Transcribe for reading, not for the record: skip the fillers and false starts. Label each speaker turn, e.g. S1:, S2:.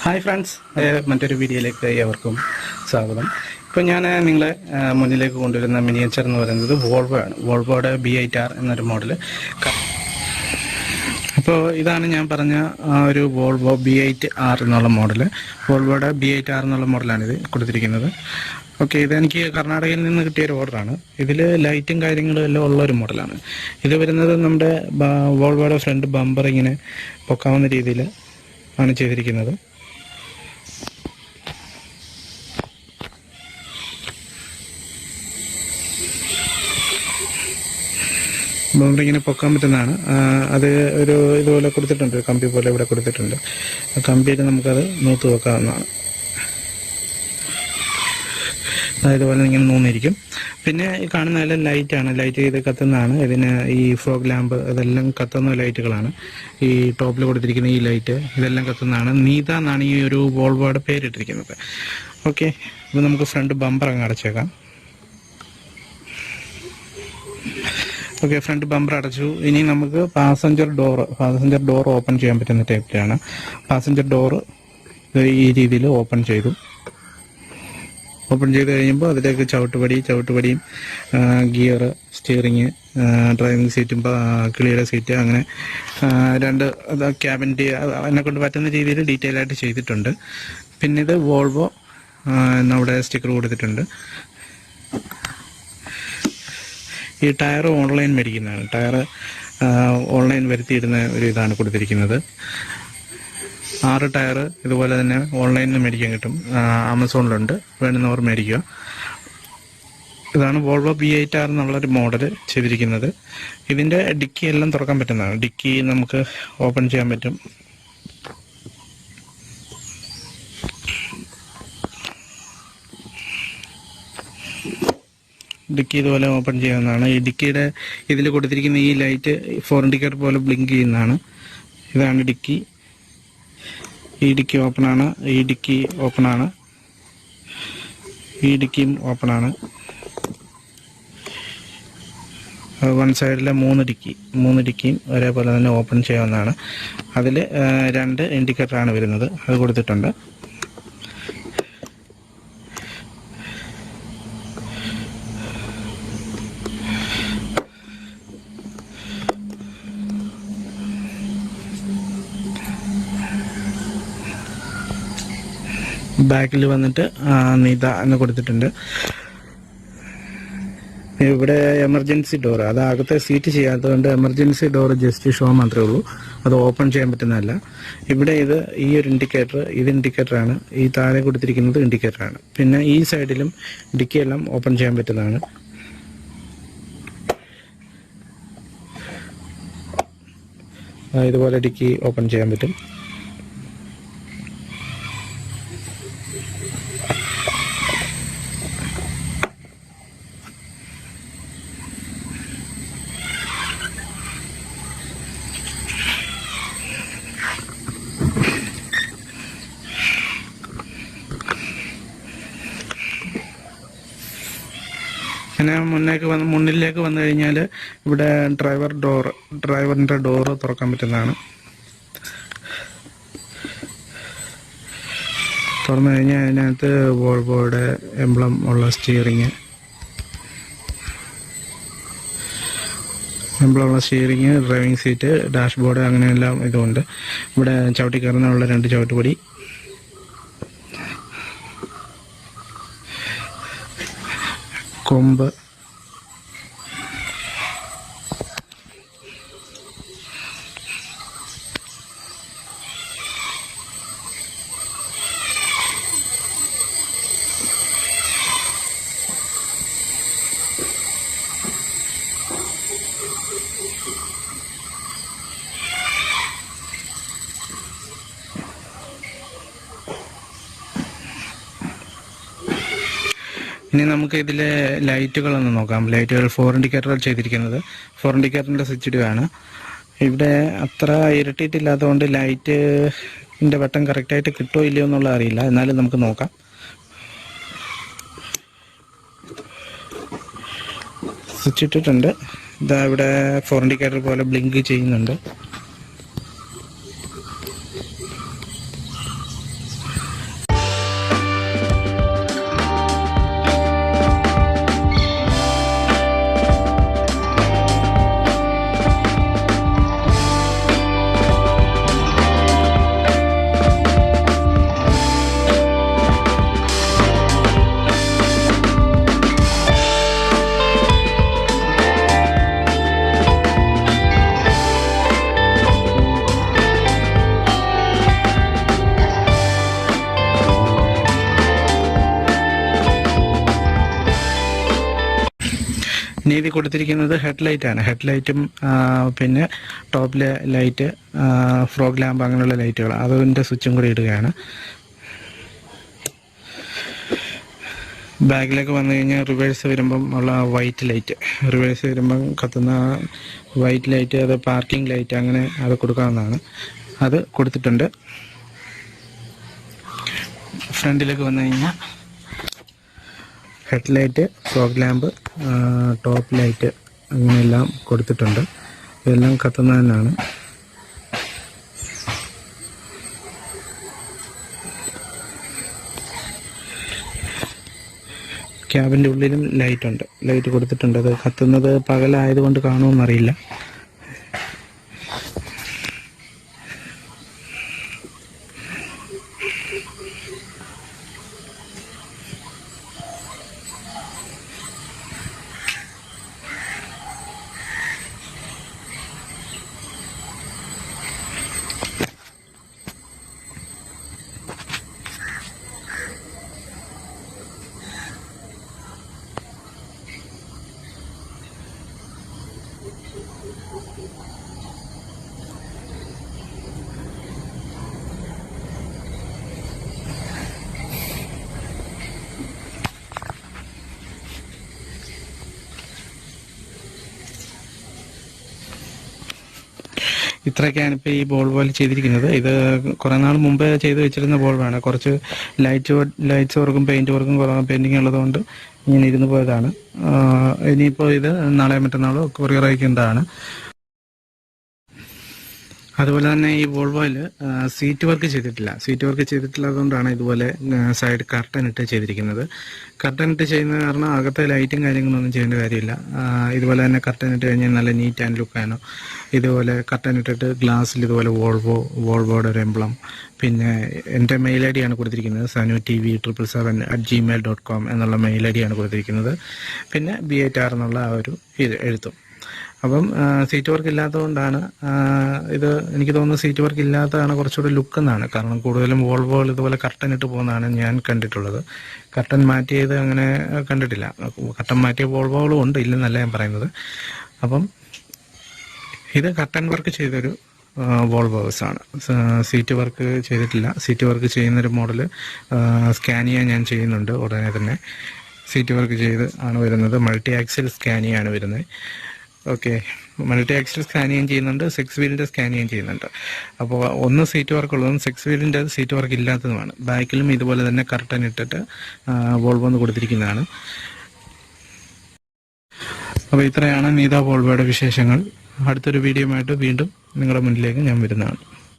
S1: Hi friends, മറ്റൊരു വീഡിയോയിലേക്ക് ഏവർക്കും സ്വാഗതം. ഇപ്പോൾ ഞാൻ നിങ്ങളെ മുന്നിലേക്ക് കൊണ്ടുവരുന്ന മിനിയേച്ചർ എന്ന് പറയുന്നത് വോൾവോ ആണ്. വോൾവോയുടെ B8R എന്നൊരു മോഡൽ. അപ്പോൾ ഇതാണ് ഞാൻ പറഞ്ഞ ഒരു വോൾവോ B8R എന്നുള്ള മോഡൽ. വോൾവോയുടെ B8R എന്നുള്ള മോഡലാണിത് കൊടുത്തിരിക്കുന്നത്. ഓക്കെ, ഇതെനിക്ക് കർണാടകയിൽ നിന്ന് കിട്ടിയൊരു ഓർഡറാണ്. ഇതിൽ ലൈറ്റും കാര്യങ്ങളും എല്ലാം ഉള്ളൊരു മോഡലാണ്. ഇത് വരുന്നത് നമ്മുടെ വോൾവോയുടെ ഫ്രണ്ട് ബമ്പർ ഇങ്ങനെ പൊക്കാവുന്ന രീതിയിൽ ആണ് ചെയ്തിരിക്കുന്നത്. ബമ്പർ ഇങ്ങനെ പൊക്കാൻ പറ്റുന്നതാണ്. അത് ഒരു ഇതുപോലെ കൊടുത്തിട്ടുണ്ട്, കമ്പി പോലെ ഇവിടെ കൊടുത്തിട്ടുണ്ട്. ആ കമ്പിയിൽ നമുക്കത് നൂത്ത് വെക്കാവുന്നതാണ്. ഇതുപോലെ ഇങ്ങനെ നൂന്നിരിക്കും. പിന്നെ ഈ കാണുന്ന എല്ലാം ലൈറ്റാണ്, ലൈറ്റ് ചെയ്ത് കത്തുന്നതാണ്. ഇതിന് ഈ ഫോഗ് ലാമ്പ് ഇതെല്ലാം കത്തുന്ന ലൈറ്റുകളാണ്. ഈ ടോപ്പിൽ കൊടുത്തിരിക്കുന്ന ഈ ലൈറ്റ് ഇതെല്ലാം കത്തുന്നതാണ്. നീത എന്നാണ് ഈ ഒരു വോൾവോയുടെ പേരിട്ടിരിക്കുന്നത്. ഓക്കെ, അപ്പോൾ നമുക്ക് ഫ്രണ്ട് ബമ്പർ അങ്ങ് അടച്ചേക്കാം. ഓക്കെ, ഫ്രണ്ട് ബമ്പർ അടച്ചു. ഇനി നമുക്ക് പാസഞ്ചർ ഡോർ ഓപ്പൺ ചെയ്യാൻ പറ്റുന്ന ടൈപ്പിലാണ്. പാസഞ്ചർ ഡോർ ഈ രീതിയിൽ ഓപ്പൺ ചെയ്തു കഴിയുമ്പോൾ അതിലേക്ക് ചവിട്ടുപടിയും ഗിയർ, സ്റ്റിയറിങ്, ഡ്രൈവിംഗ് സീറ്റും കിളിയുടെ സീറ്റ്, അങ്ങനെ രണ്ട് ക്യാബിൻ്റെ എന്നെ കൊണ്ട് പറ്റുന്ന രീതിയിൽ ഡീറ്റെയിൽ ആയിട്ട് ചെയ്തിട്ടുണ്ട്. പിന്നെ ഇത് വോൾവോ എന്നവിടെ സ്റ്റിക്കർ കൊടുത്തിട്ടുണ്ട്. ഈ ടയർ ഓൺലൈൻ മേടിക്കുന്നതാണ്. ടയർ ഓൺലൈൻ വരുത്തിയിടുന്ന ഒരു ഇതാണ് കൊടുത്തിരിക്കുന്നത്. 6 ടയർ ഇതുപോലെ തന്നെ ഓൺലൈനിൽ മേടിക്കാൻ കിട്ടും. ആമസോണിലുണ്ട്, വേണ്ടുന്നവർ മേടിക്കുക. ഇതാണ് വോൾവോ B8R എന്നുള്ളൊരു മോഡൽ ചെയ്തിരിക്കുന്നത്. ഇതിൻ്റെ ഡിക്കി എല്ലാം തുറക്കാൻ പറ്റുന്നതാണ്. ഡിക്കി നമുക്ക് ഓപ്പൺ ചെയ്യാൻ പറ്റും. ഡിക്കി ഇതുപോലെ ഓപ്പൺ ചെയ്യാവുന്നതാണ്. ഈ ഡിക്കിയുടെ ഇതിൽ കൊടുത്തിരിക്കുന്ന ഈ ലൈറ്റ് ഫോർ ഇൻഡിക്കേറ്റർ പോലെ ബ്ലിങ്ക് ചെയ്യുന്നതാണ്. ഇതാണ് ഡിക്കി. ഈ ഡിക്കി ഓപ്പണാണ്, ഈ ഡിക്കി ഓപ്പണാണ്, ഈ ഡിക്കിയും ഓപ്പണാണ്. വൺ സൈഡിലെ 3 ഡിക്കിയും ഒരേപോലെ തന്നെ ഓപ്പൺ ചെയ്യാവുന്നതാണ്. അതിൽ 2 ഇൻഡിക്കേറ്ററാണ് വരുന്നത്, അത് കൊടുത്തിട്ടുണ്ട്. ബാക്കിൽ വന്നിട്ട് നീത എന്ന് കൊടുത്തിട്ടുണ്ട്. ഇവിടെ എമർജൻസി ഡോർ, അത് അകത്തെ സീറ്റ് ചെയ്യാത്തതുകൊണ്ട് എമർജൻസി ഡോർ ജസ്റ്റ് ഷോ മാത്രമേ ഉള്ളൂ, അത് ഓപ്പൺ ചെയ്യാൻ പറ്റുന്നതല്ല. ഇവിടെ ഈ ഒരു ഇൻഡിക്കേറ്റർ, ഇത് ഇൻഡിക്കേറ്ററാണ്. ഈ താഴെ കൊടുത്തിരിക്കുന്നത് ഇൻഡിക്കേറ്ററാണ്. പിന്നെ ഈ സൈഡിലും ഡിക്കിയെല്ലാം ഓപ്പൺ ചെയ്യാൻ പറ്റുന്നതാണ്. ഇതുപോലെ ഡിക്കി ഓപ്പൺ ചെയ്യാൻ പറ്റും. പിന്നെ മുന്നിലേക്ക് വന്നു കഴിഞ്ഞാൽ ഇവിടെ ഡ്രൈവറിൻ്റെ ഡോറ് തുറക്കാൻ പറ്റുന്നതാണ്. തുറന്നു കഴിഞ്ഞാൽ അതിനകത്ത് വോൾവോയുടെ എംബ്ലം ഉള്ള സ്റ്റിയറിങ്, ഡ്രൈവിംഗ് സീറ്റ്, ഡാഷ്ബോർഡ്, അങ്ങനെയെല്ലാം ഇതുണ്ട്. ഇവിടെ ചവിട്ടി കയറുന്നതിനുള്ള 2 ചവിട്ടുപടി, കൊമ്പ്, ഇനി നമുക്ക് ഇതിലെ ലൈറ്റുകളൊന്ന് നോക്കാം. ലൈറ്റുകൾ 4 ഇൻഡിക്കേറ്റർ ചെയ്തിരിക്കുന്നത്. 4 ഇൻഡിക്കേറ്ററിൻ്റെ സ്വിച്ച് ആണ്. ഇവിടെ അത്ര ഇരട്ടിയിട്ടില്ലാത്തതുകൊണ്ട് ലൈറ്റിൻ്റെ വെട്ടം കറക്റ്റായിട്ട് കിട്ടുമോ ഇല്ലയോ എന്നുള്ളത് അറിയില്ല, എന്നാലും നമുക്ക് നോക്കാം. സ്വിച്ച് ഇട്ടിട്ടുണ്ട്. ഇതാ ഇവിടെ ഫോർ ഇൻഡിക്കേറ്റർ പോലെ ബ്ലിങ്ക് ചെയ്യുന്നുണ്ട്. ഇനി ഇത് കൊടുത്തിരിക്കുന്നത് ഹെഡ്ലൈറ്റ് ആണ്. ഹെഡ്ലൈറ്റും പിന്നെ ടോപ്പിലെ ലൈറ്റ്, ഫ്രോഗ് ലാമ്പ് അങ്ങനെയുള്ള ലൈറ്റുകൾ, അതിൻ്റെ സ്വിച്ചും കൂടി ഇടുകയാണ്. ബാക്കിലേക്ക് വന്നു കഴിഞ്ഞാൽ റിവേഴ്സ് വരുമ്പം ഉള്ള വൈറ്റ് ലൈറ്റ്, റിവേഴ്സ് വരുമ്പം കത്തുന്ന വൈറ്റ് ലൈറ്റ്, അത് പാർക്കിംഗ് ലൈറ്റ്, അങ്ങനെ അത് കൊടുക്കാവുന്നതാണ്. അത് കൊടുത്തിട്ടുണ്ട്. ഫ്രണ്ടിലേക്ക് വന്നു കഴിഞ്ഞാൽ headlight, fog lamp, top light അങ്ങനെയെല്ലാം കൊടുത്തിട്ടുണ്ട്. ഇതെല്ലാം കത്തുന്നതന്നെയാണ്. ക്യാബിൻ്റെ ഉള്ളിലും ലൈറ്റ് കൊടുത്തിട്ടുണ്ട്. അത് കത്തുന്നത് പകലായതുകൊണ്ട് കാണുമെന്നറിയില്ല. ഇത്രയൊക്കെയാണ് ഇപ്പോൾ ഈ ബോൾബോയിൽ ചെയ്തിരിക്കുന്നത്. ഇത് കുറേ നാൾ മുമ്പേ ചെയ്ത് വെച്ചിരുന്ന ബോൾബാണ്. കുറച്ച് ലൈറ്റ്സ് വർക്കും പെയിൻറ് വർക്കും പെയിൻറ്റിങ് ഉള്ളതുകൊണ്ട് ഇങ്ങനെ ഇരുന്ന് പോയതാണ്. ഇനിയിപ്പോൾ ഇത് നാളെ മറ്റന്നാളോ കൊറിയർ അയക്കേണ്ടതാണ്. അതുപോലെ തന്നെ ഈ വോൾവോയിൽ സീറ്റ് വർക്ക് ചെയ്തിട്ടില്ലാത്തതുകൊണ്ടാണ് ഇതുപോലെ സൈഡ് കർട്ടൻ ഇട്ട് ചെയ്തിരിക്കുന്നത്. കർട്ടൻ ഇട്ട് ചെയ്യുന്നത് കാരണം അകത്തെ ലൈറ്റും കാര്യങ്ങളൊന്നും ചെയ്യേണ്ട കാര്യമില്ല. ഇതുപോലെ തന്നെ കർട്ടൻ ഇട്ട് കഴിഞ്ഞാൽ നല്ല നീറ്റ് ആൻഡ് ലുക്കാണ്. ഇതുപോലെ കർട്ടൻ ഇട്ടിട്ട് ഗ്ലാസ്സിൽ ഇതുപോലെ വോൾവോയുടെ ഒരു എംബ്ലം, പിന്നെ എൻ്റെ മെയിൽ ID ആണ് കൊടുത്തിരിക്കുന്നത്, sanu.tv777@gmail.com എന്നുള്ള മെയിൽ ID ആണ് കൊടുത്തിരിക്കുന്നത്. പിന്നെ BATR എന്നുള്ള ആ ഒരു എഴുത്തും. അപ്പം സീറ്റ് വർക്ക് ഇല്ലാത്തതുകൊണ്ടാണ് ഇത്, എനിക്ക് തോന്നുന്നു സീറ്റ് വർക്ക് ഇല്ലാത്തതാണ് കുറച്ചുകൂടി ലുക്ക് എന്നാണ്. കാരണം കൂടുതലും വോൾവോകൾ ഇതുപോലെ കർട്ടൻ ഇട്ട് പോകുന്നതാണ് ഞാൻ കണ്ടിട്ടുള്ളത്. കർട്ടൻ മാറ്റിയത് അങ്ങനെ കണ്ടിട്ടില്ല. കർട്ടൻ മാറ്റിയ വോൾവോകളും ഉണ്ട്, ഇല്ലെന്നല്ല ഞാൻ പറയുന്നത്. അപ്പം ഇത് കർട്ടൻ വർക്ക് ചെയ്തൊരു വോൾവോസാണ്. സീറ്റ് വർക്ക് ചെയ്തിട്ടില്ല. സീറ്റ് വർക്ക് ചെയ്യുന്നൊരു മോഡൽ സ്കാനിയ ഞാൻ ചെയ്യുന്നുണ്ട്. ഉടനെ തന്നെ സീറ്റ് വർക്ക് ചെയ്ത് ആണ് വരുന്നത്. മൾട്ടി ആക്സിൽ സ്കാനിയ ആണ് വരുന്നത്. ഓക്കെ, മൾട്ടി ആക്സിൽ സ്കാനിയും ചെയ്യുന്നുണ്ട്, 6 വീലിൻ്റെ സ്കാനിയും ചെയ്യുന്നുണ്ട്. അപ്പോൾ ഒന്ന് സീറ്റ് വർക്ക് ഉള്ളതും 6 വീലിൻ്റെ സീറ്റ് വർക്ക് ഇല്ലാത്തതുമാണ്. ബാക്കിലും ഇതുപോലെ തന്നെ കർട്ടൻ ഇട്ടിട്ട് വോൾവോ എന്ന് കൊടുത്തിരിക്കുന്നതാണ്. അപ്പോൾ ഇത്രയാണ് നീത വോൾവോയുടെ വിശേഷങ്ങൾ. അടുത്തൊരു വീഡിയോയുമായിട്ട് വീണ്ടും നിങ്ങളുടെ മുന്നിലേക്ക് ഞാൻ വരുന്നതാണ്.